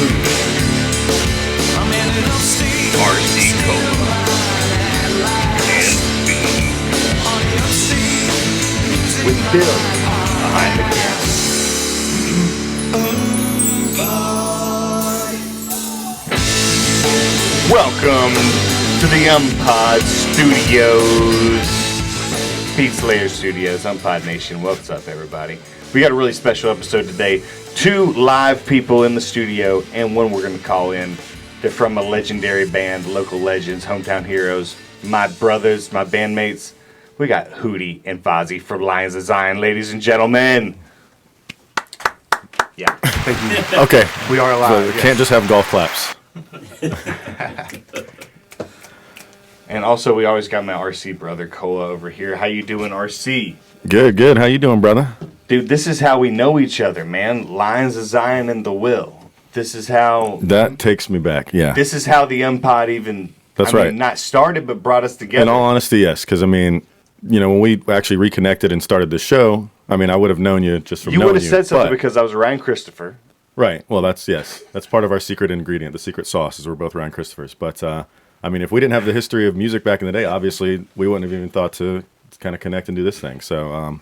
I'm in Upstate. RC Cola. And With Bill behind the camera. Welcome to the UMMPod Studios, Pete Slayer Studios, UMMPod Nation. What's up, everybody? We got a really special episode today. 2 live people in the studio, and one we're going to call in. They're from a legendary band, local legends, hometown heroes, my brothers, my bandmates. We got Hootie and Fozzy from Lionz of Zion, ladies and gentlemen. Yeah. Thank you. Okay. We are alive. So we can't just have golf claps. And also, we always got my RC brother, Cola, over here. How you doing, RC? Good. How you doing, brother? Dude, this is how we know each other, man. Lionz of Zion and the Will. This is how... That takes me back, yeah. This is how the UMMPod even... That's right. Not started, but brought us together. In all honesty, yes. Because, I mean, you know, when we actually reconnected and started the show, I mean, I would have known you just from knowing you. You would have said something but, because I was Ryan Christopher. Right. Well, that's part of our secret ingredient. The secret sauce is we're both Ryan Christophers. But, I mean, if we didn't have the history of music back in the day, obviously, we wouldn't have even thought to kind of connect and do this thing. So,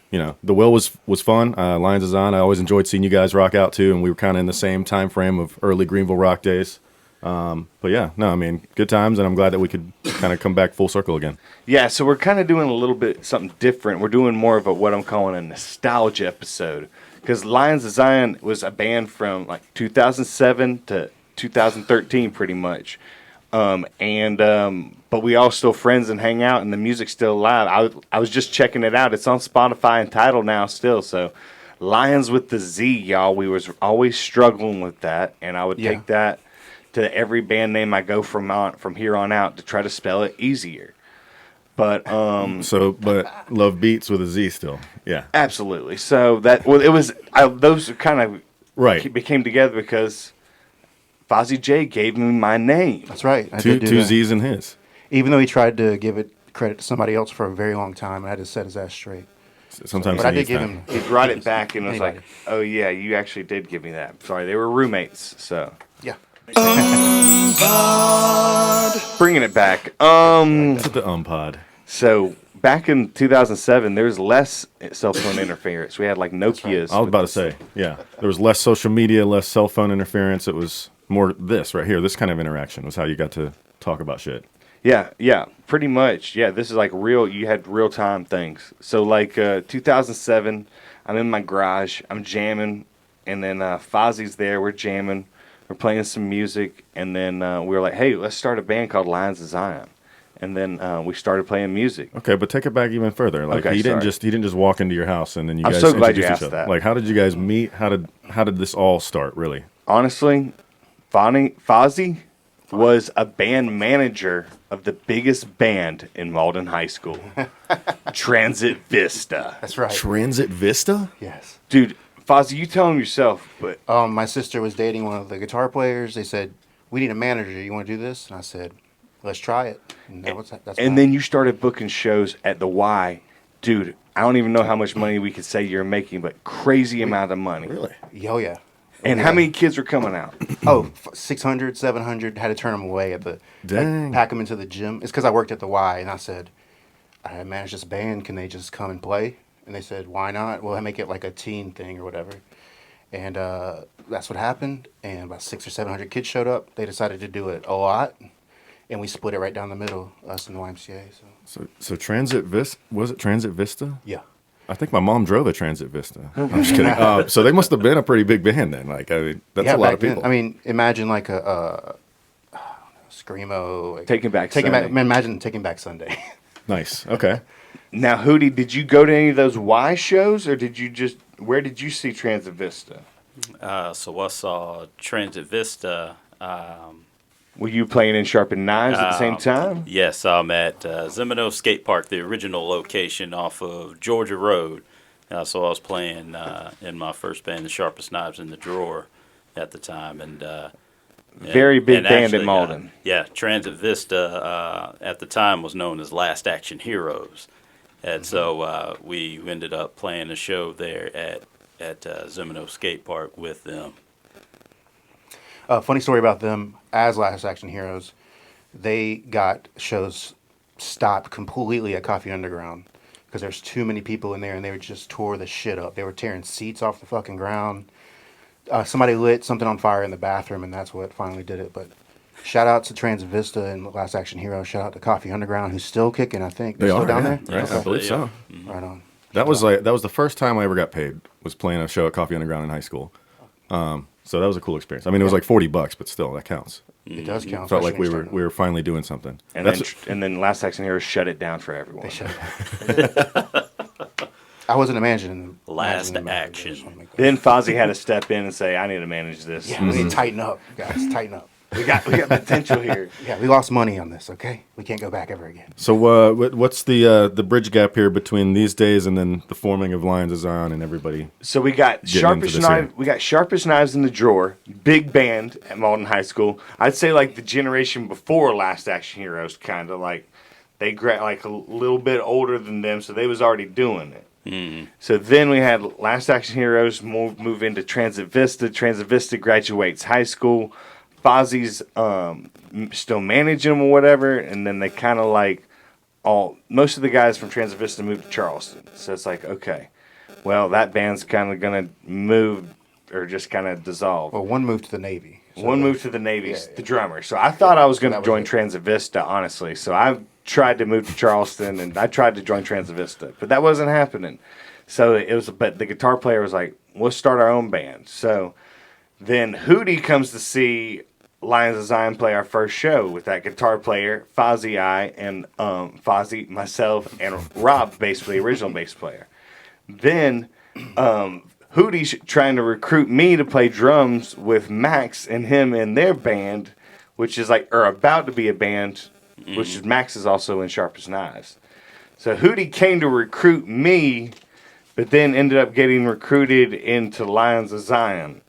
you know, the Will was fun. Lionz of Zion, I always enjoyed seeing you guys rock out, too. And we were kind of in the same time frame of early Greenville rock days. But, yeah, no, I mean, good times. And I'm glad that we could kind of come back full circle again. Yeah, so we're kind of doing a little bit something different. We're doing more of what I'm calling a nostalgia episode. Because Lionz of Zion was a band from like 2007 to 2013 pretty much. But we all still friends and hang out, and the music's still alive. I was just checking it out. It's on Spotify and Tidal now still. So Lionz with the Z, y'all. We was always struggling with that, and I would take that to every band name I go from here on out to try to spell it easier. But but Luvbeatz with a Z still, yeah, absolutely. So those kind of became together because Fozzy J gave me my name. That's right. I two did do that. Z's in his. Even though he tried to give it credit to somebody else for a very long time, I had to set his ass straight. Sometimes but I did give him. He brought it back and was like, "Oh yeah, you actually did give me that." Sorry, they were roommates. So yeah. Bringing it back. To the UMMPod. So back in 2007, there was less cell phone interference. We had like Nokias. I was about to say, yeah, there was less social media, less cell phone interference. It was more this right here. This kind of interaction was how you got to talk about shit. Yeah, pretty much. Yeah, this is like real. You had real time things. So like 2007, I'm in my garage. I'm jamming, and then Fozzy's there. We're jamming. We're playing some music, and then we were like, "Hey, let's start a band called Lionz of Zion." And then we started playing music. Okay, but take it back even further. Like he didn't just walk into your house and then you guys so glad you introduced asked each other. that. Like how did you guys meet? How did this all start? Really? Honestly, Fozzy was a band manager of the biggest band in Malden High School, Transit Vista. That's right. Transit Vista? Yes. Dude, Fozzy, you tell him yourself. But my sister was dating one of the guitar players. They said, "We need a manager. You want to do this?" And I said, "Let's try it." And then you started booking shows at the Y. Dude, I don't even know how much money we could say you're making, but crazy amount of money. Really? Oh, yeah. And how many kids were coming out? 600, 700. Had to turn them away at the... Dang. Pack them into the gym. It's because I worked at the Y, and I said, "I manage this band. Can they just come and play?" And they said, "Why not? We'll make it like a teen thing or whatever." And that's what happened. And about 600 or 700 kids showed up. They decided to do it a lot. And we split it right down the middle, us and the YMCA. So Transit Vista, was it Transit Vista? Yeah. I think my mom drove a Transit Vista. I'm just kidding. So they must have been a pretty big band then. Like, I mean, that's a lot of people. Then, I mean, imagine like a Screamo. Like, Taking Back Sunday. Imagine Taking Back Sunday. Nice. Okay. Now, Hootie, did you go to any of those Y shows, or where did you see Transit Vista? So I saw Transit Vista. Were you playing in Sharpened Knives at the same time? Yes, I'm at Zemino Skate Park, the original location off of Georgia Road. So I was playing in my first band, the Sharpest Knives in the Drawer, at the time, and very big band in Malden. Transit Vista at the time was known as Last Action Heroes, and so we ended up playing a show there at Zemino Skate Park with them. Funny story about them as Last Action Heroes. They got shows stopped completely at Coffee Underground because there's too many people in there, and they were just tore the shit up. They were tearing seats off the fucking ground. Somebody lit something on fire in the bathroom, and that's what finally did it. But shout out to Trans Vista and Last Action Hero. Shout out to Coffee Underground, who's still kicking. I think they're still down there. Right, I believe so. Right on. That was the first time I ever got paid. Was playing a show at Coffee Underground in high school. So that was a cool experience. I mean, it was like $40, but still, that counts. It does count. Felt like we were finally doing something. And then Last Action Heroes shut it down for everyone. They shut it down. I wasn't imagining Last imagining that. Action. Then Fozzy had to step in and say, "I need to manage this. Yeah, we need to tighten up, guys. Tighten up. We got potential here." Yeah, we lost money on this. Okay, we can't go back ever again. So what's the bridge gap here between these days and then the forming of Lionz of Zion and everybody? So we got Getting sharpest into this knives. here. We got sharpest knives in the drawer. Big band at Malden High School. I'd say like the generation before Last Action Heroes, kind of like they like a little bit older than them, so they was already doing it. So then we had Last Action Heroes move into Transit Vista. Transit Vista graduates high school. Fozzy's still managing them or whatever, and then they kind of like most of the guys from Transit Vista moved to Charleston. So it's like, okay, well, that band's kind of gonna move or just kind of dissolve. Well, one moved to the Navy. So One moved to the Navy, the drummer. So I thought I was going to That was join it. Transit Vista, honestly. So I tried to move to Charleston, and I tried to join Transit Vista, but that wasn't happening. So it was, but the guitar player was like, "Let's start our own band." So then Hootie comes to see Lionz of Zion play our first show with that guitar player, Fozzy, and Fozzy, myself, and Rob, basically original bass player. Then Hootie's trying to recruit me to play drums with Max and him in their band, which is like, or about to be a band, which is Max is also in Sharpest Knives. So Hootie came to recruit me, but then ended up getting recruited into Lionz of Zion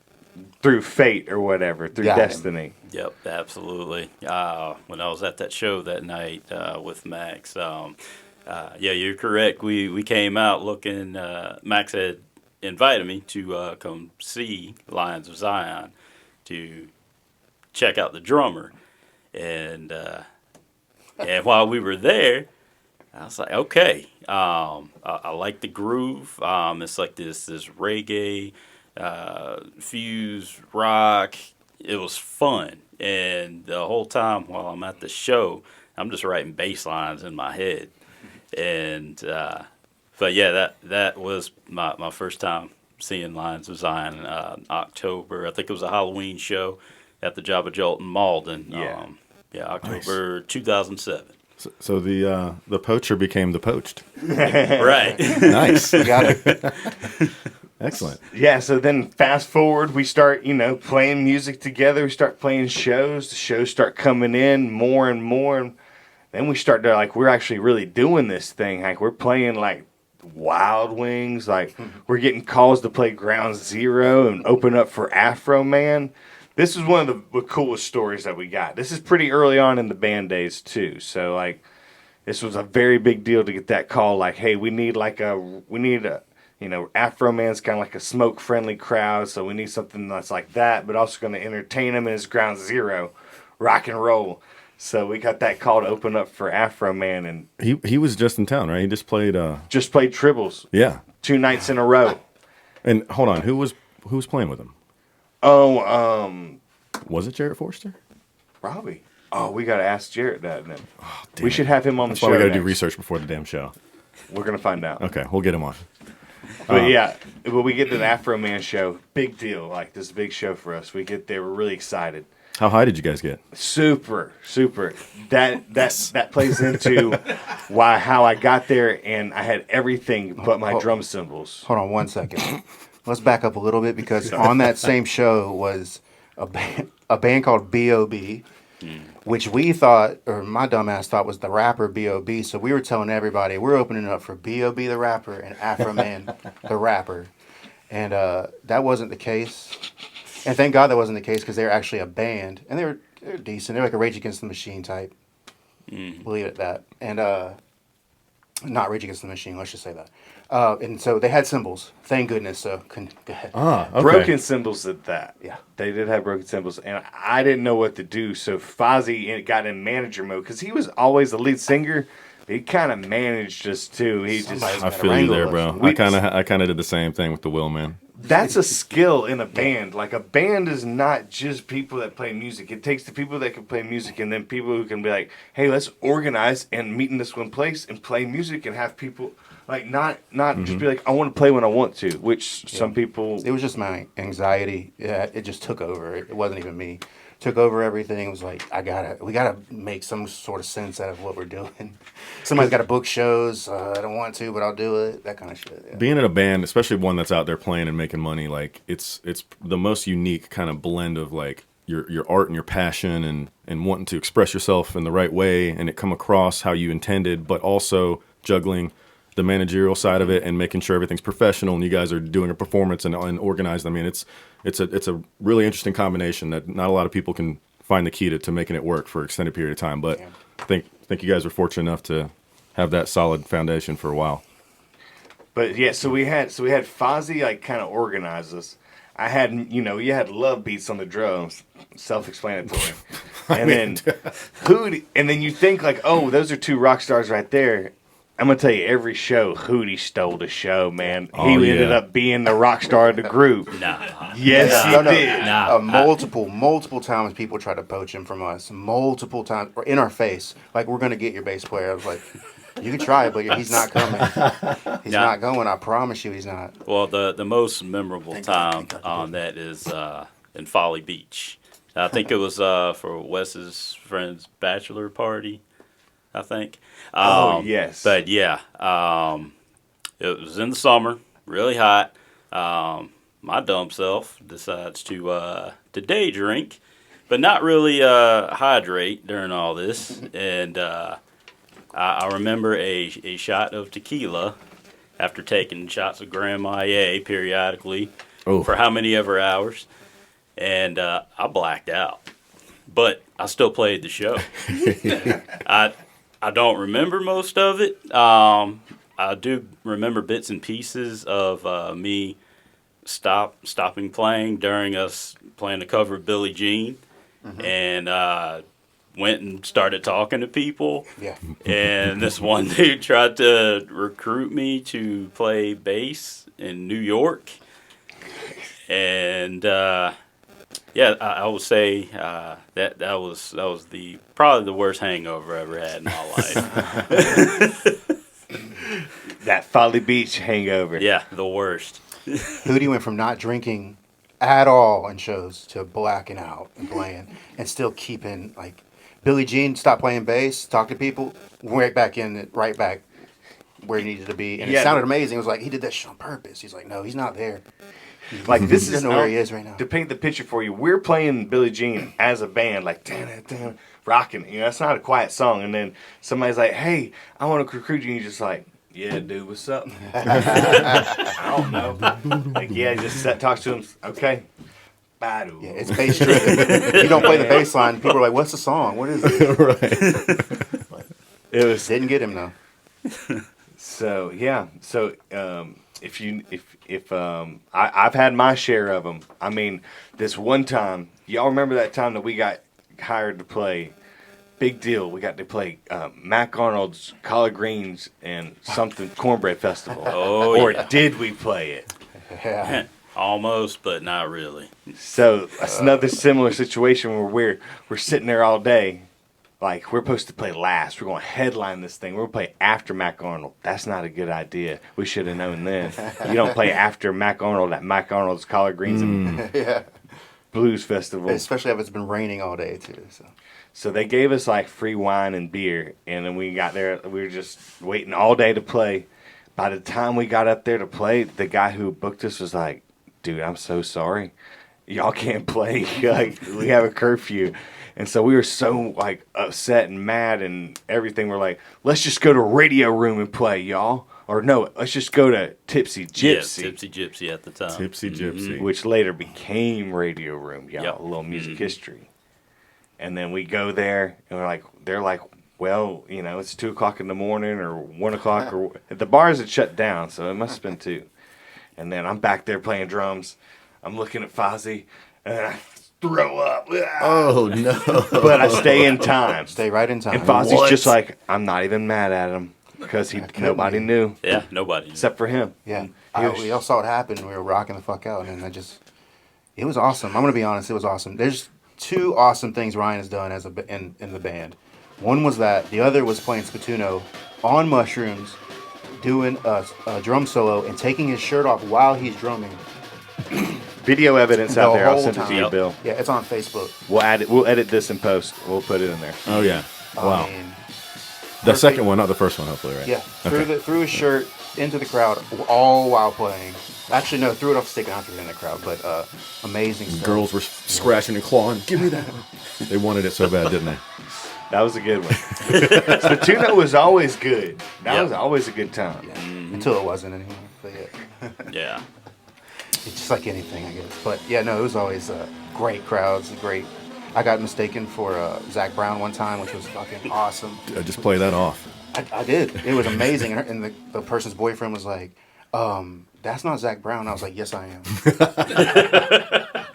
through fate or whatever, through destiny. Yep, absolutely. When I was at that show that night with Max, yeah, you're correct. We came out looking. Max had invited me to come see Lionz of Zion to check out the drummer, and while we were there, I was like, okay, I like the groove. It's like this reggae fused rock. It was fun, and the whole time while I'm at the show, I'm just writing bass lines in my head, and but yeah, that was my first time seeing Lionz of Zion. October, I think it was a Halloween show at the Jabba Jolt in Malden. Yeah. October 2007. So the poacher became the poached. Right. Nice. got it. Excellent. Yeah, so then fast forward, we start, playing music together. We start playing shows. The shows start coming in more and more. And then we start to, like, we're actually really doing this thing. Like, we're playing, like, Wild Wings. Like, we're getting calls to play Ground Zero and open up for Afro Man. This is one of the coolest stories that we got. This is pretty early on in the band days, too. So, like, this was a very big deal to get that call. Like, hey, we need a Afro Man's kind of like a smoke-friendly crowd, so we need something that's like that, but also going to entertain him in his Ground Zero, rock and roll. So we got that call to open up for Afro Man, and He was just in town, right? He just played. just played Tribbles Yeah. 2 nights in a row. And hold on, who was playing with him? Was it Jarrett Forster? Probably. Oh, we got to ask Jarrett that then. Damn We it. should have him on That's the why show we got to do next. research before the damn show. We're going to find out. Okay, we'll get him on. But yeah, when we get to the Afro Man show, big deal. Like, this is a big show for us. We get there, we're really excited. How high did you guys get? Super. That plays into how I got there, and I had everything but my drum cymbals. Hold on 1 second. Let's back up a little bit because on that same show was a band called B.O.B., which we thought, or my dumbass thought, was the rapper B.O.B. So we were telling everybody we're opening up for B.O.B. the rapper and Afro Man the rapper. And that wasn't the case. And thank God that wasn't the case because they were actually a band. And they're decent. They're like a Rage Against the Machine type. We'll leave it at that. And Not Rage Against the Machine, let's just say that. And so they had cymbals, thank goodness. So go ahead. Okay. Broken cymbals at that. Yeah. They did have broken cymbals, and I didn't know what to do. So Fozzy got in manager mode because he was always the lead singer. But he kind of managed us too. He Somebody's just I gotta feel you wrangle there, us. bro. I kind of did the same thing with the Will, man. that's a skill in a band. Like a band is not just people that play music. It takes the people that can play music and then people who can be like, hey, let's organize and meet in this one place and play music and have people like not just be like, I want to play when I want to, which some people. It was just my anxiety. Yeah, it just took over. It wasn't even me. Took over everything. It was like we gotta make some sort of sense out of what we're doing. Somebody's got to book shows. I don't want to, but I'll do it. That kind of shit. Yeah. Being in a band, especially one that's out there playing and making money, like it's the most unique kind of blend of like your art and your passion and wanting to express yourself in the right way and it come across how you intended, but also juggling the managerial side of it and making sure everything's professional and you guys are doing a performance and organized. I mean, it's a really interesting combination that not a lot of people can find the key to making it work for an extended period of time. But I think you guys are fortunate enough to have that solid foundation for a while. But yeah, so we had Fozzy like kind of organize us. I had you had Luvbeatz on the drums, self-explanatory, and then Hootie, and then you think like, oh, those are two rock stars right there. I'm gonna tell you, every show Hootie stole the show, man. Oh, He yeah. ended up being the rock star of the group. Nah. Yes, he No, no. did. Nah. Multiple times people tried to poach him from us. Multiple times, or in our face, like we're gonna get your bass player. I was like, you can try it, but he's not coming. He's Nah. not going. I promise you, he's not. Well, the most memorable Thank God, time thank God. on that is in Folly Beach. I think it was for Wes's friend's bachelor party, I think. Oh, yes. But yeah, it was in the summer, really hot. My dumb self decides to day drink, but not really hydrate during all this. And I remember a shot of tequila after taking shots of Grand Marnier periodically Oh. for how many ever hours. And I blacked out. But I still played the show. I don't remember most of it. I do remember bits and pieces of me stopping playing during us playing the cover of Billie Jean, and went and started talking to people. Yeah. And this one dude tried to recruit me to play bass in New York, and yeah, I would say that was probably the worst hangover I ever had in my life. That Folly Beach hangover. Yeah, the worst. Hootie went from not drinking at all in shows to blacking out and playing, and still keeping like Billie Jean stopped playing bass, talked to people, right back where he needed to be, and Yeah. it sounded amazing. It was like he did that shit on purpose. He's like, no, he's not there. Like this He is doesn't know where he is right now. To paint the picture for you, we're playing Billie Jean as a band, like damn, rocking. It's not a quiet song, and then somebody's like, "Hey, I want to recruit you." And you're just like, "Yeah, dude, what's up?" I don't know. Like, yeah, just talk to him. Okay, bye, dude. Yeah, it's bass driven. You don't play the bass line. People are like, "What's the song? What is it?" Right. It was Didn't get him though. so yeah. So I've had my share of them. I mean, this one time, y'all remember that time that we got hired to play? Big deal. We got to play Mac Arnold's Collard Greens and something Cornbread Festival. Oh, Or yeah. did we play it? Yeah. Almost, but not really. So that's another similar situation where we're sitting there all day. Like, we're supposed to play last. We're going to headline this thing. We're going to play after Mac Arnold. That's not a good idea. We should have known then. You don't play after Mac Arnold at Mac Arnold's Collard Greens and Yeah. Blues Festival. Especially if it's been raining all day too. So they gave us like free wine and beer, and then we got there. We were just waiting all day to play. By the time we got up there to play, the guy who booked us was like, "Dude, I'm so sorry, y'all can't play. Like, we have a curfew." And so we were so like upset and mad and everything. We're like, "Let's just go to Radio Room and play, y'all." Or no, let's just go to Tipsy Gypsy, Yeah, Tipsy Gypsy at the time. Tipsy Gypsy. which later became Radio Room, y'all. Yep. A little music history. And then we go there, and they're like, well, it's 2 o'clock in the morning or 1 o'clock, or the bars had shut down, so it must have been 2. And then I'm back there playing drums. I'm looking at Fozzy, and I throw up. Oh no! But I stay in time. Stay right in time. And Fozzy's just like, I'm not even mad at him because nobody knew Yeah, nobody. except for him. Yeah, He we all saw it happen. We were rocking the fuck out, and it was awesome. I'm gonna be honest, it was awesome. There's 2 awesome things Ryan has done in the band. One was that. The other was playing Spatuno on mushrooms, doing a drum solo and taking his shirt off while he's drumming. Video evidence out The there. I'll whole send it to you, time. Bill. Yeah, it's on Facebook. We'll add it. We'll edit this in post. We'll put it in there. Oh yeah! Wow. I mean, The second one, not the first one, hopefully, right? yeah, Okay. threw his shirt into the crowd, all while playing. Actually, no, threw it off the stick after in the crowd, but amazing stuff. Girls were scratching and clawing. Give me that one. They wanted it so bad, didn't they? That was a good one. Spatuno was always good. That Yeah. was always a good time. Yeah, until it wasn't anymore. But yeah, Yeah. it's just like anything, I guess. But yeah, no, it was always great crowds, great. I got mistaken for Zach Brown one time, which was fucking awesome. Just play that off. I did. It was amazing. And the person's boyfriend was like, that's not Zach Brown. I was like, yes, I am.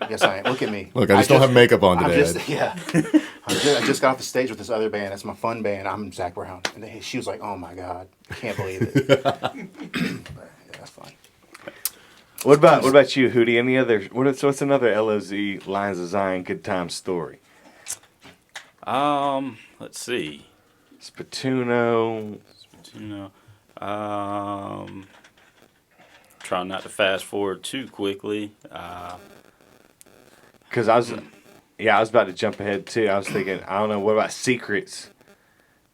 Yes, I am. Look at me. Look, I just don't have makeup on I'm today. just, yeah. I just got off the stage with this other band. That's my fun band. I'm Zach Brown. And she was like, oh my God. I can't believe it. But, yeah, that's fine. What about you, Hootie? Any other? What's another LOZ Lionz of Zion good time story? Let's see. Spatuno. Trying not to fast forward too quickly. Because I was about to jump ahead too. I was thinking, I don't know, what about Secrets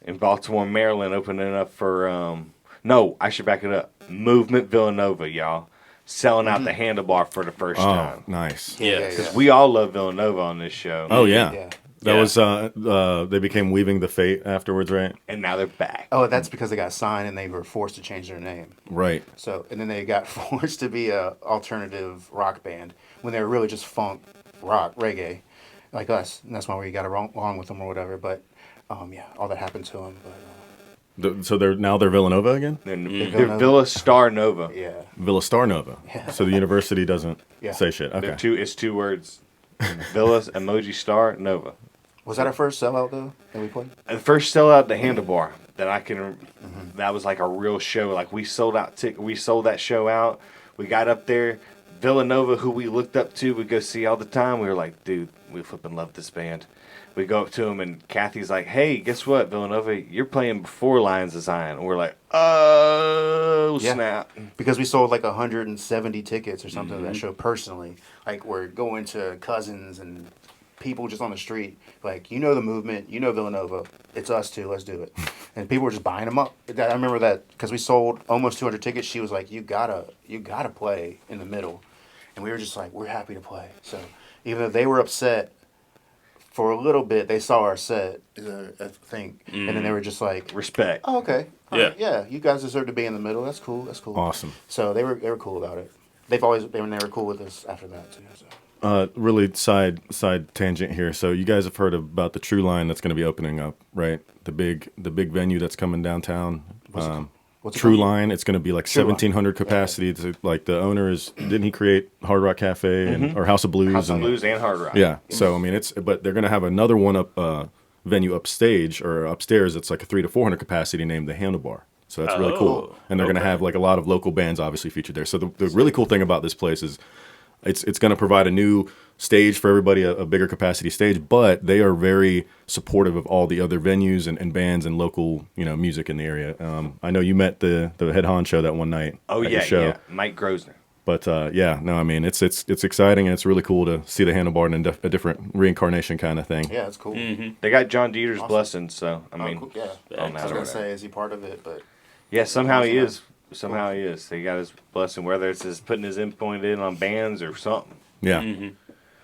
in Baltimore, Maryland, opening up for no, I should back it up. Movement Villanova, y'all. Selling out the handlebar for the first Oh, time. nice. Yeah. Because we all love Villanova on this show. Oh yeah. Yeah. That Yeah. was they became Weaving the Fate afterwards, right? And now they're back. Oh, that's because they got signed and they were forced to change their name. Right. So, and then they got forced to be a alternative rock band when they were really just funk, rock, reggae, like us. And that's why we got along with them or whatever. But, yeah, all that happened to them. But, So they're Villanova again? They're Villanova. Villa Star Nova. yeah. Villa Star Nova. Yeah. So the university doesn't Yeah. say shit. Okay. It's 2 words. Villa emoji star Nova. Was that our first sellout, though, that we played? The first sellout, the handlebar that I can. That was like a real show. Like we sold that show out. We got up there. Villanova, who we looked up to, we go see all the time. We were like, dude, we flipping love this band. We go up to him, and Kathy's like, hey, guess what, Villanova? You're playing before Lionz of Zion. And we're like, oh, Yeah. snap. Because we sold like 170 tickets or something to that show personally. Like, we're going to cousins and people just on the street. Like, you know the movement, you know Villanova. It's us too, let's do it. And people were just buying them up. I remember that because we sold almost 200 tickets. She was like, you gotta play in the middle. And we were just like, we're happy to play. So even though they were upset for a little bit, they saw our set, I think. And then they were just like, Respect. oh, okay. All Yeah. right, yeah, you guys deserve to be in the middle. That's cool. That's cool. Awesome. So they were cool about it. They were never cool with us after that too. So. Really side tangent here. So you guys have heard about the True Line that's going to be opening up, right? The big venue that's coming downtown. What's it True called? Line. It's going to be like True Line. 1,700 capacity. It's like the owner didn't he create Hard Rock Cafe or House of Blues? House of and, Blues and Hard Rock. Yeah. So I mean, but they're going to have another one venue upstage or upstairs. It's like a 300 to 400 capacity named the Handlebar. So that's really cool. And they're going to have like a lot of local bands obviously featured there. So the really cool thing about this place is it's going to provide a new stage for everybody, a bigger capacity stage, but they are very supportive of all the other venues and bands and local, music in the area. I know you met the head honcho that one night Oh, at your yeah, show. yeah. Mike Grosner. But I mean, it's exciting and it's really cool to see the handlebar in a different reincarnation kind of thing. Yeah, that's cool. They got John Dieter's blessing, so, I mean, Cool. Yeah. on I that was or gonna whatever. say, is he part of it? But Yeah, somehow he is. Somehow he is. He got his blessing, whether it's his putting his endpoint in on bands or something. Yeah.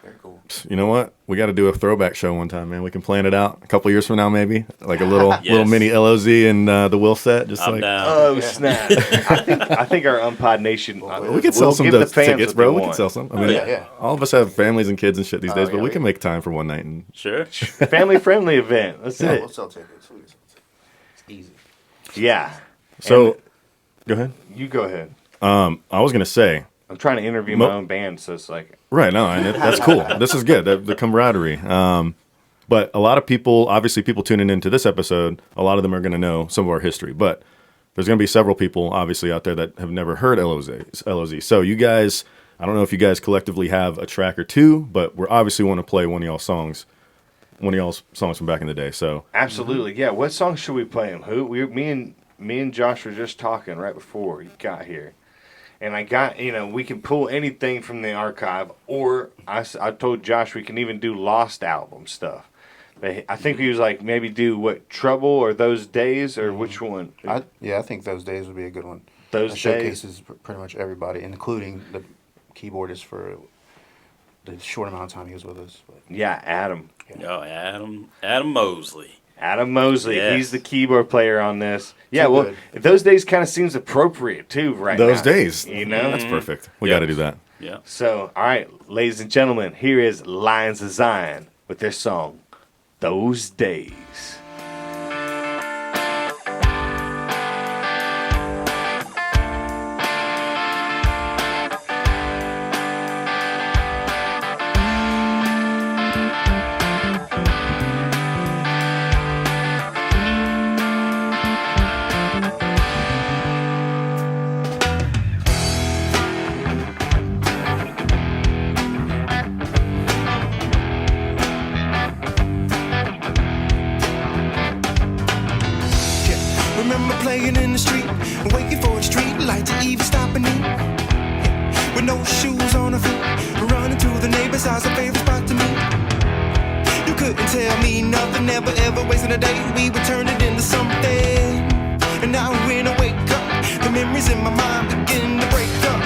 very cool. You know what? We got to do a throwback show one time, man. We can plan it out a couple years from now, maybe like a little mini LOZ and the Will set. Just I'm like down. Oh, snap. I think our UMMPod Nation. we could sell some give the those fans tickets, what bro. they We can want. sell some. I mean, yeah. all of us have families and kids and shit these days, but yeah, we we- can make time for one night. And Sure. Family friendly event. That's Yeah, it. we'll sell tickets. We can sell tickets. Easy. Yeah. So, go ahead. You go ahead. I was gonna say, I'm trying to interview my own band, so it's like right, no, and that's cool. This is good. The camaraderie. But a lot of people, obviously, people tuning into this episode, a lot of them are going to know some of our history. But there's going to be several people, obviously, out there that have never heard LOZ. So you guys, I don't know if you guys collectively have a track or two, but we're obviously want to play one of y'all's songs from back in the day. So absolutely, yeah. What song should we play him? Me and Josh were just talking right before he got here. And I got, we can pull anything from the archive, or I told Josh we can even do lost album stuff. But I think he was like, maybe do Trouble or Those Days, or which one? I think Those Days would be a good one. Those It Days showcases pretty much everybody, including the keyboardist for the short amount of time he was with us. But. Yeah, Adam. Oh, Adam Mosley. Adam Mosley, Yes. He's the keyboard player on this. Yeah, Too well, good. Those Days kind of seems appropriate too, right now. those days, know? that's perfect. We Yes. got to do that. Yeah. So, all right, ladies and gentlemen, here is Lionz of Zion with their song, Those Days. Remember playing in the street, waiting for the street light to even stop and eat. With no shoes on our feet, running to the neighbor's house, a favorite spot to meet. You couldn't tell me nothing, never ever wasting a day. We would turn it into something. And now when I wake up, the memories in my mind begin to break up.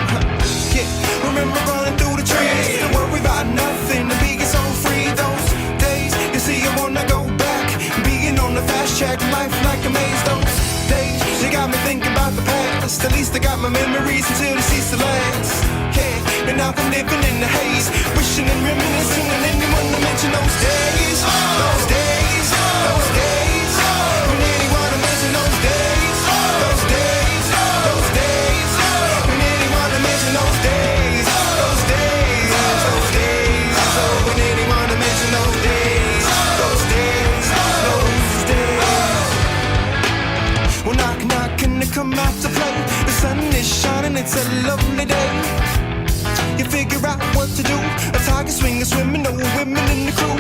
Yeah, remember running through the trees, don't worry about nothing, and being so free. Those days, you see, I wanna go back, being on the fast track, life like a maze. Those days, you got me thinking about the past. At least I got my memories until they cease to last. Yeah, and now I'm living in the haze, wishing and reminiscing, and anyone to mention those days, those days, those days. When anyone to mention those days, those days, those days. When anyone to mention those days, those days, those days. When anyone to mention those days, those days, those days. Well, knock, knock, and they come out to play. The sun is shining, it's a lovely day. You figure out what to do. A tiger swinging, swimming, no women in the crew.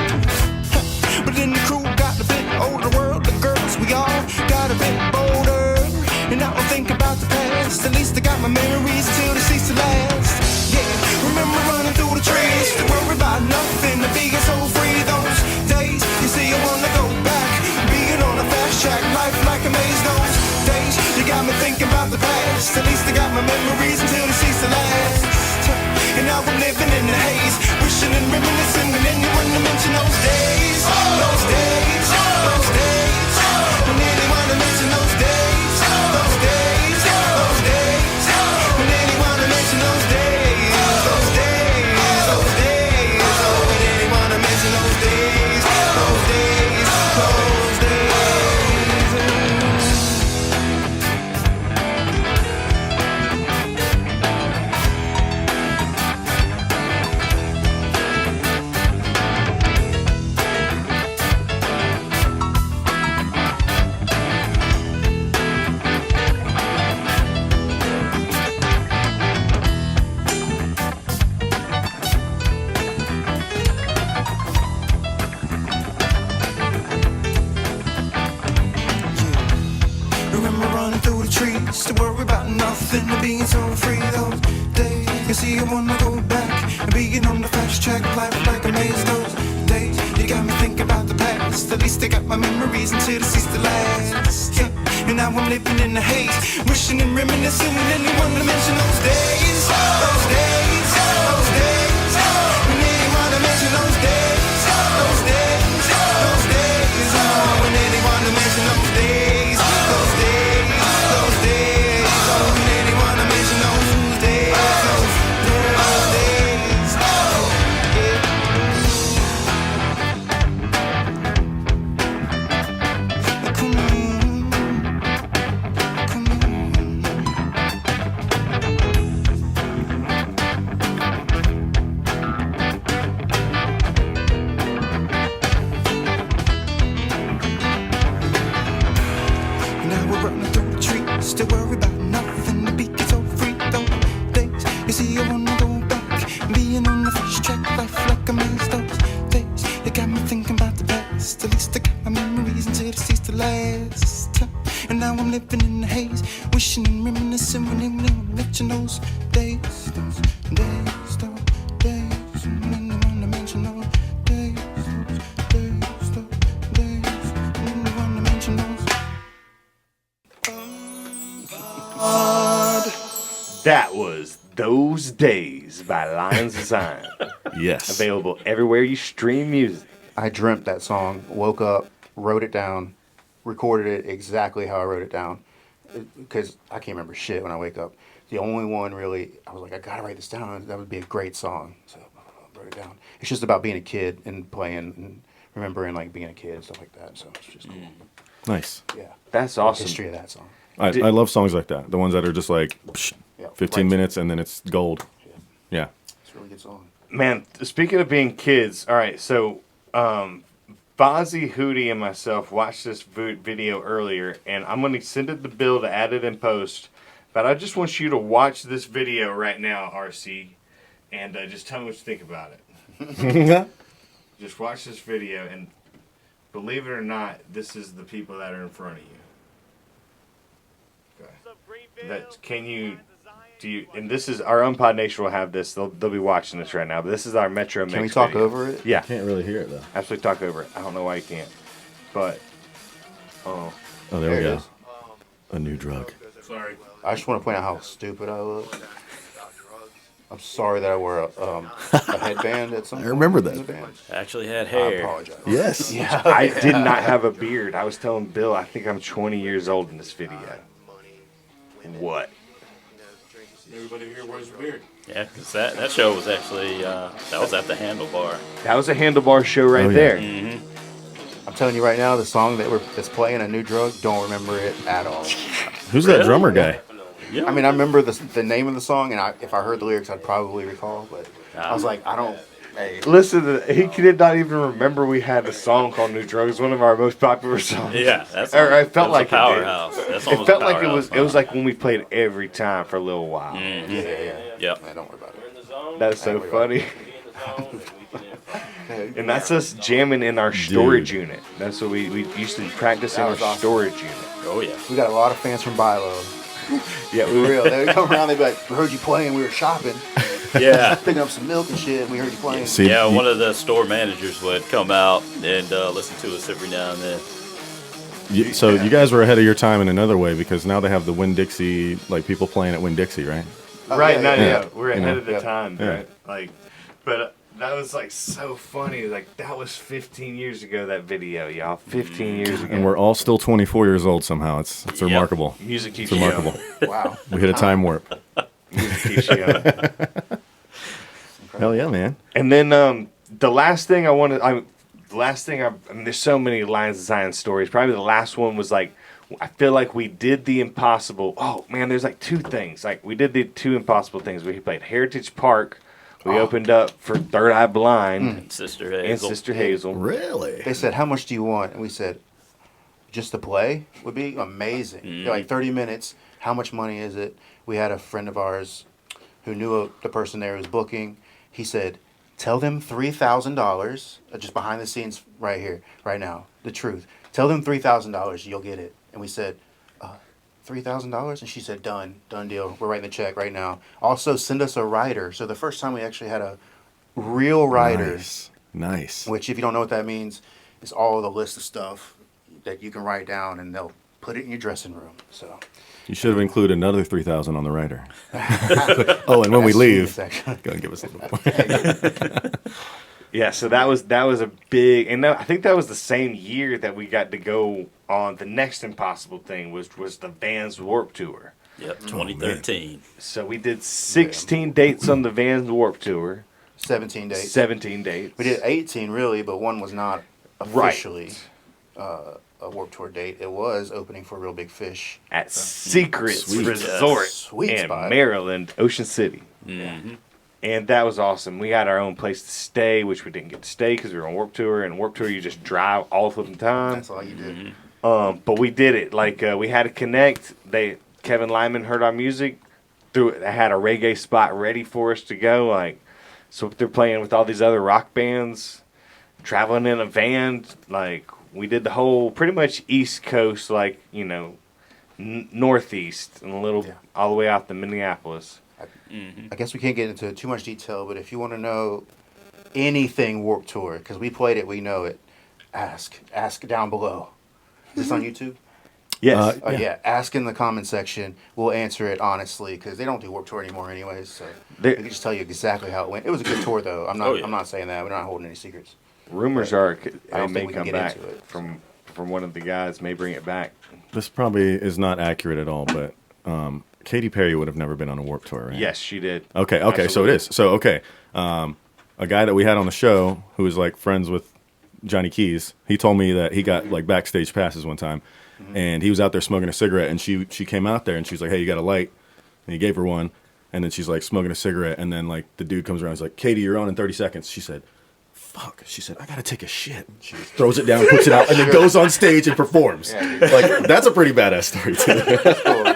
But then the crew got a bit older, world, the girls, we all got a bit bolder. And I don't think about the past, at least I got my memories until they cease to last. Yeah, remember running through the trees, don't worry about nothing, the being so free. Those days, you see, I wanna go back, being on a fast track, life like a maze. Those days, you got me thinking about the past, at least I got my memories until they cease to last. And now I'm living in the haze, wishing and reminiscing, and anyone to mention those days, those days, those days. When anyone to mention those days, those days, those days. When anyone to mention those days, those days, those days. When anyone to mention those days, those days, those days. Remember running through the trees, to worry about nothing, and being so free. Those days, you see, I wanna go back, and being on the fast track, life like a maze. Those days, you got me thinking about the past, at least I got my memories until they cease to last. Yeah, and now I'm living in the haze, wishing and reminiscing, and anyone to mention those days, those days, those days. When anyone to mention those days, those days, those days. When anyone to mention those days, those days, those days. When anyone to mention those days, those days, yeah. I miss those days. They got me thinking about the past. At least I got my memories until it ceased to last. And now I'm living in the haze, wishing and reminiscing when you mention those days, those days, those days. When you wanna mention those days, those days, when you wanna mention those. That was Those Days by Lionz of Zion. Yes. Available everywhere you stream music. I dreamt that song, woke up, wrote it down, recorded it exactly how I wrote it down. Because I can't remember shit when I wake up. The only one really, I was like, I gotta write this down. That would be a great song. So I wrote it down. It's just about being a kid and playing and remembering like being a kid and stuff like that. So it's just cool. Nice. Yeah. That's The awesome. history of that song. I love songs like that. The ones that are just like Yeah, 15 right. minutes and then it's gold. Yeah. Yeah. It's a really good song. Man, speaking of being kids, all right, so Fozzy, Hootie, and myself watched this video earlier, and I'm going to send it to Bill to add it in post. But I just want you to watch this video right now, RC, and just tell me what you think about it. Just watch this video, and believe it or not, this is the people that are in front of you. Okay. And this is our UMMPod Nation will have this. They'll be watching this right now. But this is our Metro Mix. Can we talk video. over it? Yeah, Can't really hear it though. absolutely talk over it. I don't know why you can't, but Oh, there we There it go. is. A new drug. sorry. I just want to point out how stupid I look. I'm sorry that I wore a headband at some point. remember in that. the band. Actually had I hair. apologize. Yes. Yeah. I did not have a beard. I was telling Bill I think I'm 20 years old in this video. What? Everybody here wears a beard. Yeah, because that show was actually, that was at the Handlebar. That was a handlebar show right Oh, yeah. there. I'm telling you right now, the song that's playing, A New Drug, don't remember it at all. Who's that drummer guy? Yeah. I mean, I remember the name of the song, and if I heard the lyrics, I'd probably recall, but I was like, I don't. Hey, Listen, he did not even remember we had a song called New Drugs, one of our most popular songs. Yeah, that's Or I felt that's like a powerhouse. it did. That's It almost felt a like it powerhouse was song. like when we played every time for a little while. Mm-hmm. yeah. Yep. Man, don't worry about it. That's so Hey, funny. And that's us jamming in our storage unit. That's what we used to practice in That our was awesome. storage unit. Oh, yeah. We got a lot of fans from Bilo. Yeah, For real. They would come around, they'd be like, we heard you playing, we were shopping, Yeah. picking up some milk and shit, and we heard you playing. See, Yeah, you- one of the store managers would come out and listen to us every now and then. So you guys were ahead of your time in another way because now they have the Winn-Dixie, like people playing at Winn-Dixie, right? Right, yeah, no, yeah. yeah, we're You ahead know. of the Yeah. time, Yeah. right? Like, but that was like so funny. Like that was 15 years ago. That video, y'all, 15 years ago. And we're all still 24 years old somehow. It's Yep. remarkable. Music keeps It's you remarkable. going. Wow. We hit a time warp. Music keeps you going. Hell yeah, man. And then the last thing I wanted, I mean, there's so many Lionz of Zion stories. Probably the last one was like, I feel like we did the impossible. Oh man, there's like two things. Like we did the two impossible things. We played Heritage Park. We opened up for Third Eye Blind Sister and Hazel. Sister Hazel. Really? They said, how much do you want? And we said, just to play would be amazing. They're like 30 minutes. How much money is it? We had a friend of ours who knew the person there who was booking. He said, tell them $3,000, just behind the scenes right here, right now, the truth. Tell them $3,000, you'll get it. And we said, $3,000? And she said, done deal. We're writing the check right now. Also, send us a writer. So the first time we actually had a real writer. Nice. Which, if you don't know what that means, is all the list of stuff that you can write down, and they'll put it in your dressing room. So, You should have included another 3,000 on the rider. Oh, and when we that's leave, genius, actually. go and give us a little more. Yeah, so that was a big, and I think that was the same year that we got to go on the next impossible thing, was the Vans Warp Tour. Yep, 2013. So we did 16 dates on the Vans Warp Tour, 17 days. 17 dates. We did 18, really, but one was not officially a Warped Tour date. It was opening for Real Big Fish. at Secrets Sweet. Resort Sweet in spot. Maryland, Ocean City. Mm-hmm. And that was awesome. We had our own place to stay, which we didn't get to stay because we were on Warp Tour. And Warp Tour, you just drive all the time. That's all you did. But we did it. Like we had to connect. Kevin Lyman heard our music. They had a reggae spot ready for us to go. Like So they're playing with all these other rock bands, traveling in a van. Like, we did the whole pretty much East Coast, like, you know, Northeast and a little all the way out to Minneapolis. I guess we can't get into too much detail, but if you want to know anything Warped Tour, because we played it, we know it, ask down below. Is this on YouTube? Yes. Yeah, ask in the comment section. We'll answer it honestly, because they don't do Warped Tour anymore anyways, so we can just tell you exactly how it went. It was a good tour, though. I'm not saying that. We're not holding any secrets. Rumors are I don't it may think we can come get back into it. from one of the guys, may bring it back. This probably is not accurate at all, but Katy Perry would have never been on a Warped Tour, right? Yes, she did. Okay, so it is. So, okay. A guy that we had on the show who was, like, friends with Johnny Keys, he told me that he got, like, backstage passes one time, and he was out there smoking a cigarette, and she came out there, and she was like, hey, you got a light? And he gave her one, and then she's, like, smoking a cigarette, and then, like, the dude comes around, he's like, Katie, you're on in 30 seconds. She said, fuck. She said, I gotta take a shit. She throws it down, puts it out, and then goes on stage and performs. Like, that's a pretty badass story, too.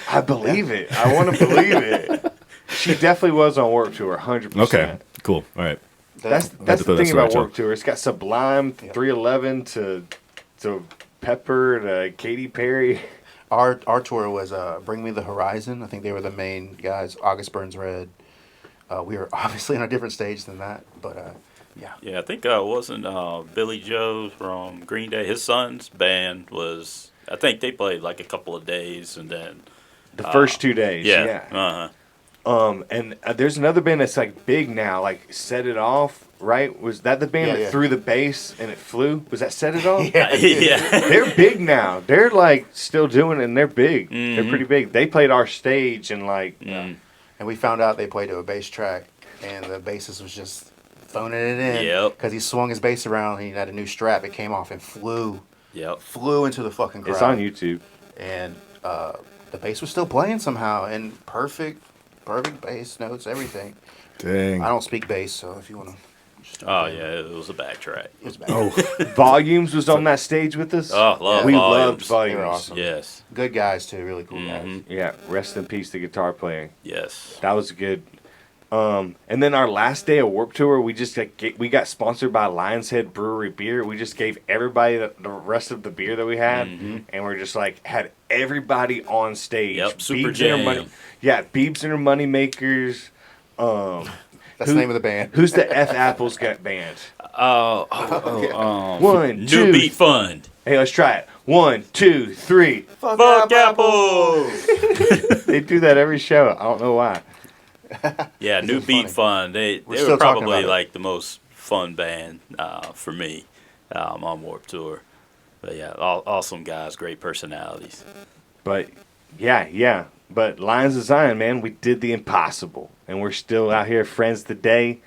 I believe it. I want to believe it. She definitely was on Warped Tour, 100%. Okay, cool. All right. That's to the throw that thing story about out, Warped Tour. It's got Sublime, 311 to Pepper to Katy Perry. Our tour was Bring Me the Horizon. I think they were the main guys. August Burns Red. We were obviously on a different stage than that, but yeah. Yeah, I think wasn't Billy Joe from Green Day. His son's band was. I think they played like a couple of days, and then The first 2 days. yeah. Uh-huh. And there's another band that's like big now, like Set It Off, right? Was that the band that threw the bass and it flew? Was that Set It Off? Yeah. They're big now. They're like still doing it, and they're big. They're pretty big. They played our stage and like. And we found out they played to a bass track, and the bassist was just phoning it in. Yep. Because he swung his bass around, and he had a new strap. It came off and flew into the fucking crowd. It's on YouTube. And the bass was still playing somehow, and perfect bass notes, everything. Dang. I don't speak bass, so if you want to. Oh yeah, it was a backtrack. It was bad. Oh, Volumes was on that stage with us. Oh, love we Volumes. loved Volumes. They were awesome. Yes. Good guys too, really cool guys. Yeah, rest in peace, the guitar player. Yes. That was good. And then our last day of Warped Tour, we just we got sponsored by Lion's Head Brewery beer. We just gave everybody the rest of the beer that we had, and we're just like had everybody on stage. Yep, super Beebs and her jam. money, Beebs and her money makers. That's the name of the band. Who's the F Apples got band? 1, 2. New Beat Fund. Hey, let's try it. 1, 2, 3. Fuck apples. They do that every show. I don't know why. Yeah, New Beat Fund. They still were talking probably about it. like the most fun band for me on Warped Tour. But yeah, awesome guys, great personalities. But yeah. But Lionz of Zion, man, we did the impossible, and we're still out here, friends today.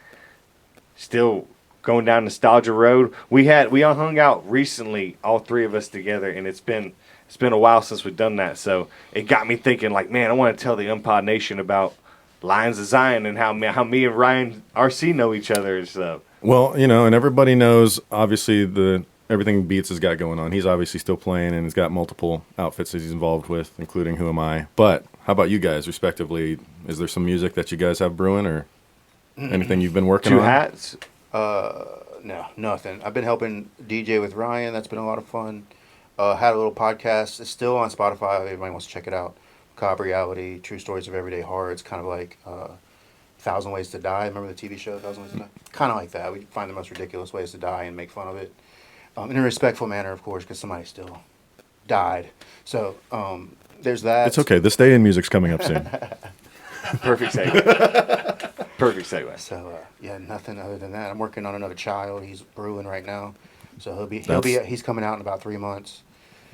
Still going down nostalgia road. We all hung out recently, all three of us together, and it's been a while since we've done that. So it got me thinking, like, man, I want to tell the UMMPod Nation about Lionz of Zion and how me and Ryan RC know each other and stuff. well, and everybody knows, obviously, everything Beats has got going on. He's obviously still playing, and he's got multiple outfits that he's involved with, including Who Am I? But how about you guys, respectively? Is there some music that you guys have brewing, or anything you've been working 2 on? hats. No, nothing. I've been helping DJ with Ryan. That's been a lot of fun. Had a little podcast. It's still on Spotify. If anybody wants to check it out. Cobb Reality, True Stories of Everyday Horror. It's kind of like 1,000 Ways to Die. Remember the TV show, 1,000 Ways to Die? Kind of like that. We find the most ridiculous ways to die and make fun of it. In a respectful manner, of course, because somebody still died. So there's that. It's okay. This day in music's coming up soon. Perfect segue. Perfect segue. So yeah, nothing other than that. I'm working on another child. He's brewing right now, so he's coming out in about 3 months.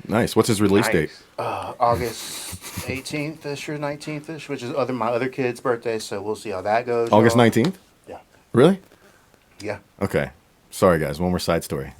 Nice. What's his release Nice. date? August 18th-ish or 19th-ish, which is my other kid's birthday. So we'll see how that goes. August y'all. 19th? Yeah. Really? Yeah. Okay. Sorry, guys. One more side story.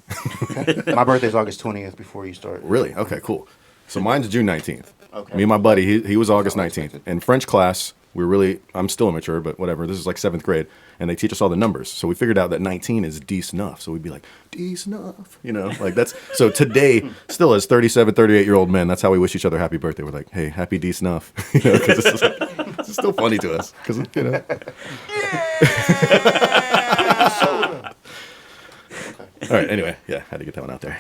My birthday's August 20th before you start. Really? Okay, cool. So mine's June 19th. Okay. Me and my buddy, he was August 19th. In French class, I'm still immature, but whatever. This is like 7th grade, and they teach us all the numbers. So we figured out that 19 is D snuff. So we'd be like, D snuff, like that's. So today, still as 37, 38-year-old men, that's how we wish each other happy birthday. We're like, hey, happy D snuff, because it's still funny to us. Because, All right. Anyway, yeah, had to get that one out there.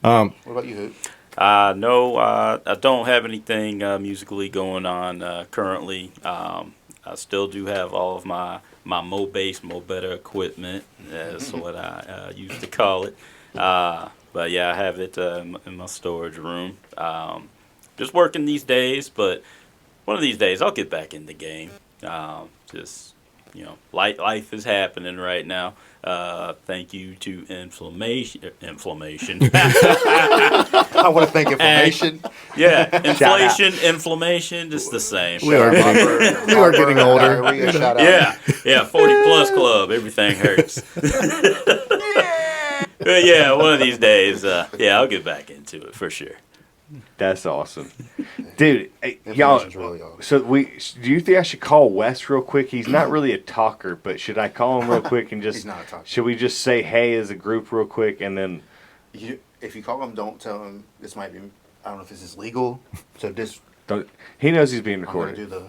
What about you, Hoot? No, I don't have anything musically going on currently. I still do have all of my Mo Bass, Mo Better equipment. That's what I used to call it. But yeah, I have it in my storage room. Just working these days, but one of these days I'll get back in the game. Just, you know, life is happening right now. Thank you to inflammation. I want to thank Inflammation. Yeah, inflammation, just the same. We are getting older. Shout out. Yeah, 40 plus club, everything hurts. But yeah, one of these days, I'll get back into it for sure. That's awesome, dude. Hey, y'all. Inflammation's really awesome. So do you think I should call Wes real quick? He's not really a talker, but should I call him real quick and just? He's not a talker. Should we just say hey as a group real quick and then? If you call him, don't tell him this might be. I don't know if this is legal. So this. Don't, he knows he's being I'm gonna recorded. do the.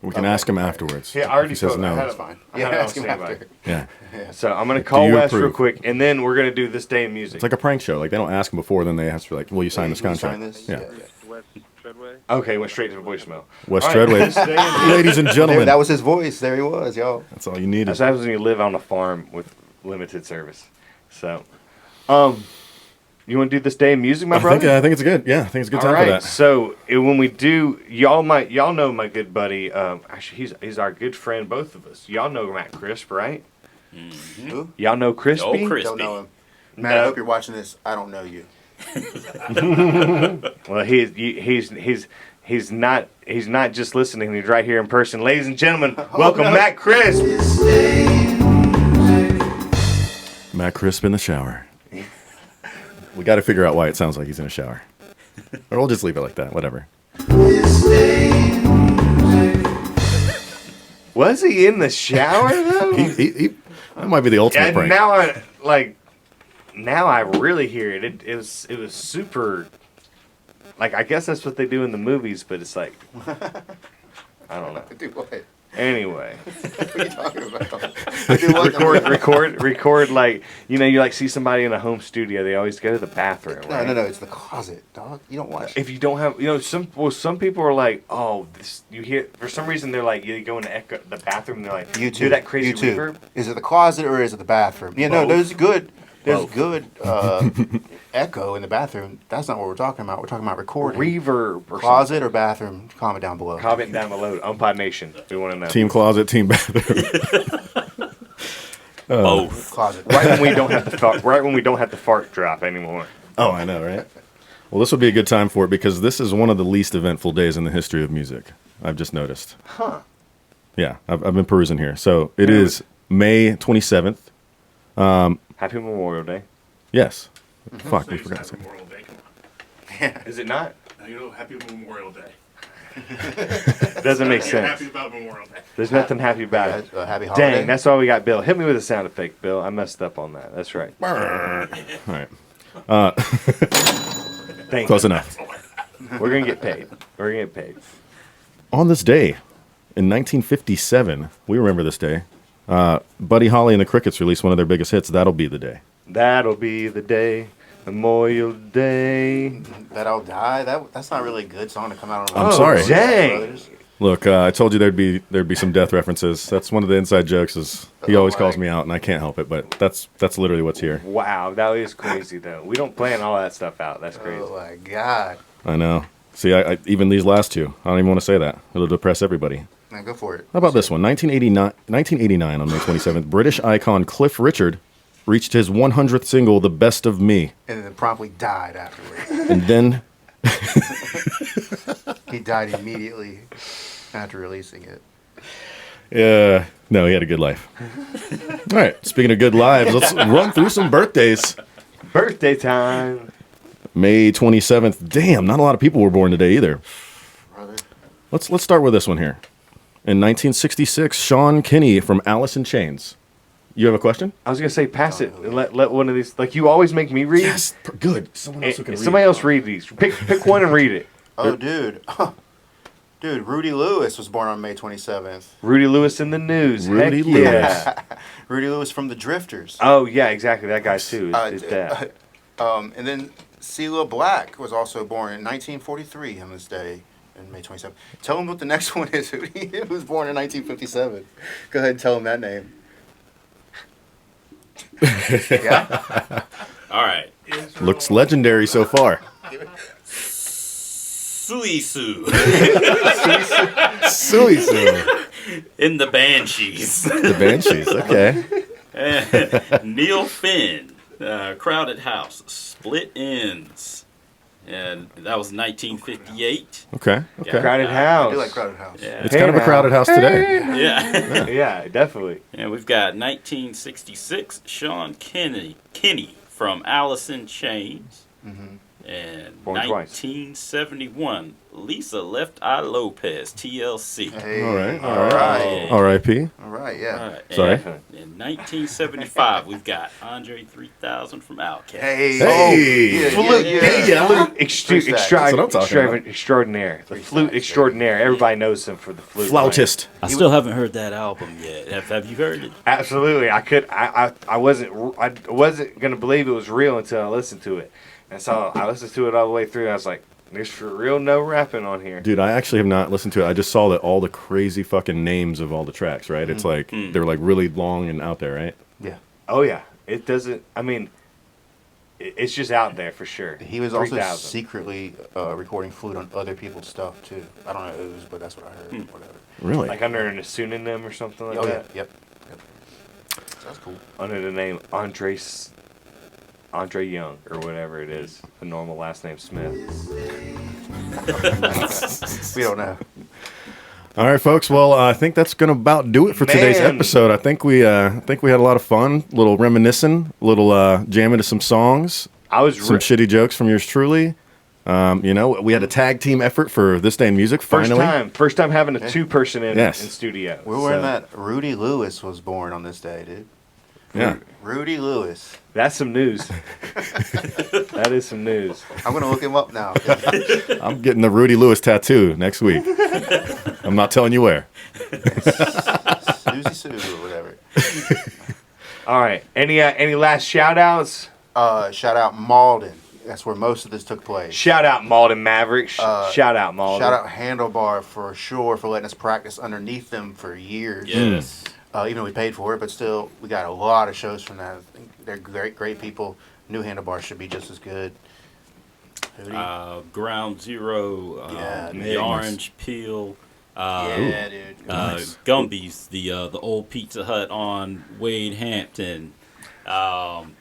We can ask him afterwards. Yeah, I already He says told him. I had no. a- That's fine. I Yeah, had it on ask him standby. after. Yeah, So I'm gonna call you Wes real approve? quick, and then we're gonna do this day in music. it's like a prank show. Like they don't ask him before, then they ask for like, "Will you sign this Will you contract?" sign this? Yeah. West Treadway. Okay, went straight to the voicemail. Wes All right, Treadway, this day in- ladies and There, gentlemen. that was his voice. There he was, y'all. That's all you needed. That's what happens when you live on a farm with limited service. So, you want to do this day in music, my brother? I think it's good. Yeah, I think it's a good All time right. for that. So when we do, y'all know my good buddy. Actually, he's our good friend, both of us. Y'all know Matt Crisp, right? Who? Y'all know Crispy? Oh, Crispy. Don't know him. Matt, I hope you're watching this. I don't know you. Well, he's not just listening. He's right here in person, ladies and gentlemen. Welcome, no. Matt Crisp. Matt Crisp in the shower. We got to figure out why it sounds like he's in a shower. Or we'll just leave it like that. Whatever. Was he in the shower though? That might be the ultimate And prank. now I really hear it. It was super. Like I guess that's what they do in the movies, but it's like I don't know. Do what? Anyway, What are you talking about? Do what? record like you like see somebody in a home studio. They always go to the bathroom. No, Right? no, it's the closet, dog. You don't watch. If you don't have, some people are like, oh, this. You hear for some reason they're like, you go in the bathroom. And they're like, YouTube. do that crazy YouTube. reverb. Is it the closet or is it the bathroom? Yeah, no, Both. there's good. There's Both. good echo in the bathroom. That's not what we're talking about. We're talking about recording. Reverb or Closet or bathroom? Comment down below. Comment down below. UMMPod Nation. We want to know. Team closet, team bathroom. Both. Closet. Right when we don't have to fart. Right when we don't have to fart drop anymore. Oh, I know, right? Well, this would be a good time for it because this is one of the least eventful days in the history of music. I've just noticed. Huh. Yeah, I've been perusing here. So it is May 27th. Happy Memorial Day. Yes. Fuck, Say we it's forgot Happy to say. Memorial Day. Come on. Is it not? Now you know Happy Memorial Day. Doesn't make You're sense. happy about Memorial Day. There's nothing happy about it. Happy holiday. Dang, that's why we got Bill. Hit me with a sound effect, Bill. I messed up on that. That's right. All right. Thank Close you. enough. We're gonna get paid. We're gonna get paid. On this day, in 1957, we remember this day, Buddy Holly and the Crickets released one of their biggest hits, That'll Be the Day. That'll be the day, Memorial Day. That I'll die. That's not really a good song to come out on. I'm sorry. Dang. Brothers. Look, I told you there'd be some death references. That's one of the inside jokes. Is he always calls me out, and I can't help it. But that's literally what's here. Wow, that is crazy though. We don't plan all that stuff out. That's crazy. Oh my God. I know. See, I even these last two, I don't even want to say that. It'll depress everybody. Now go for it. How about this one? 1989 on May 27th, British icon Cliff Richard reached his 100th single, "The Best of Me," And then promptly died afterwards. and then He died immediately after releasing it. no, he had a good life. All right, speaking of good lives, let's run through some birthdays. Birthday time. May 27th. Damn, not a lot of people were born today either. Brother. Let's start with this one here. In 1966, Sean Kinney from Alice in Chains. You have a question? I was gonna say pass it. And let one of these. Like you always make me read. Good. Someone else who can read. Somebody else read these. Pick one and read it. Oh, dude. Dude, Rudy Lewis was born on May 27th. Rudy Lewis in the news. Rudy Heck Lewis. yeah. Rudy Lewis from the Drifters. Oh, yeah, exactly. That guy, too, is dead. And then Cilla Black was also born in 1943 on this day, in May 27th. Tell him what the next one is, Hootie. He was born in 1957. Go ahead and tell him that name. Yeah? All right. Looks legendary so far. Suisu Suisu. in the Banshees. The Banshees, okay. Neil Finn, Crowded House, Split Ends. And that was 1958. Okay, okay. Crowded I House. do like Crowded House. Yeah. It's kind of a crowded house today. Yeah. Yeah, definitely. And we've got 1966, Sean Kinney from Alice in Chains. And Born twice. 1971, Lisa Left Eye Lopez, TLC. Hey, All right, all all right. right. R.I.P. All right, yeah. All right. Sorry. In 1975, we've got Andre 3000 from Outkast. Hey. Hey. Flute, That's what I'm talking about. extraordinaire. The flute extraordinaire. Everybody knows him for the flute. Flautist. I still haven't heard that album yet. Have you heard it? Absolutely. I wasn't gonna believe it was real until I listened to it. And so I listened to it all the way through. And I was like, "There's for real no rapping on here." Dude, I actually have not listened to it. I just saw that all the crazy fucking names of all the tracks, right? It's like, they're like really long and out there, right? Yeah. Oh yeah. It doesn't. I mean, it's just out there for sure. He was also 3,000. secretly recording flute on other people's stuff, too. I don't know whose, but that's what I heard. Whatever. Really? Like under a pseudonym or something like Oh, yeah. that. Yep. That's cool. Under the name Andre Young or whatever it is. The normal last name Smith. We don't know. All right, folks. Well, I think that's gonna about do it for today's Man. episode. I think we had a lot of fun, little reminiscing, little jamming to some songs, I was some shitty jokes from yours truly. We had a tag team effort for This Day in Music. Finally, first time having a two-person in Yes. studio. We're wearing that. Rudy Lewis was born on this day, dude. Yeah. Rudy Lewis. That's some news. That is some news. I'm going to look him up now. I'm getting the Rudy Lewis tattoo next week. I'm not telling you where. Susie Sue or whatever. All right. Any last shout-outs? Shout out Malden. That's where most of this took place. Shout out Malden Mavericks. Shout out Malden. Shout out Handlebar for sure for letting us practice underneath them for years. Yes. Even though we paid for it, but still, we got a lot of shows from that. I think they're great people. New Handlebar should be just as good. Hootie? Ground Zero, Yeah, the nice. Orange Peel, Yeah, dude. Gumby's, the old Pizza Hut on Wade Hampton,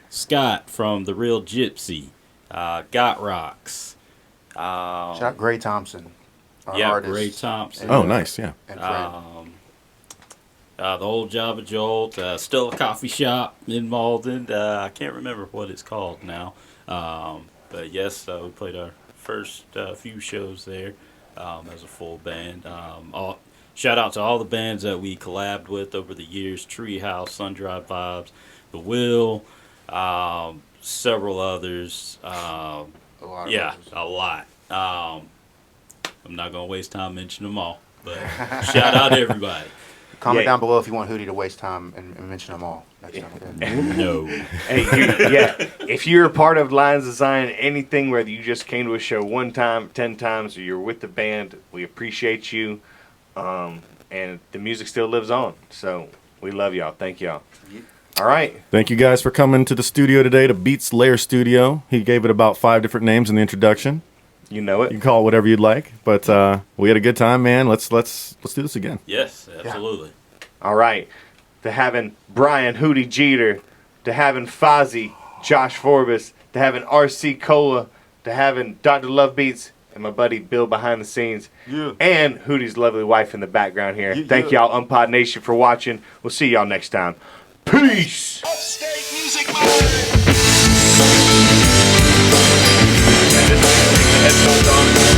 Scott from The Real Gypsy, Got Rocks. Shout out Gray Thompson. Our Yeah, artist Ray Thompson. Oh, nice. Yeah. and friend. The old Java Jolt, still a coffee shop in Malden. I can't remember what it's called now. But yes, we played our first few shows there as a full band. Shout out to all the bands that we collabed with over the years: Treehouse, Sun-Dried Vibes, The Will, several others. A lot of Yeah, others. a lot. I'm not going to waste time mentioning them all, but shout out to everybody. Comment Yeah. down below if you want Hootie to waste time and mention them all next time. No. Hey, if you're a part of Lionz of Zion, anything, whether you just came to a show one time, 10 times, or you're with the band, we appreciate you. And the music still lives on. So we love y'all. Thank y'all. All right. Thank you guys for coming to the studio today, to Beats Lair Studio. He gave it about 5 different names in the introduction. You know You can it. call it whatever you'd like, but we had a good time, man. Let's do this again. Yes, absolutely. All right. To having Brian Hootie Jeter, to having Fozzy, Josh Forbus, to having RC Cola, to having Dr. Luvbeatz, and my buddy Bill behind the scenes, and Hootie's lovely wife in the background here. Thank y'all, UMMPod Nation, for watching. We'll see y'all next time. Peace! Upstate music Headphones on.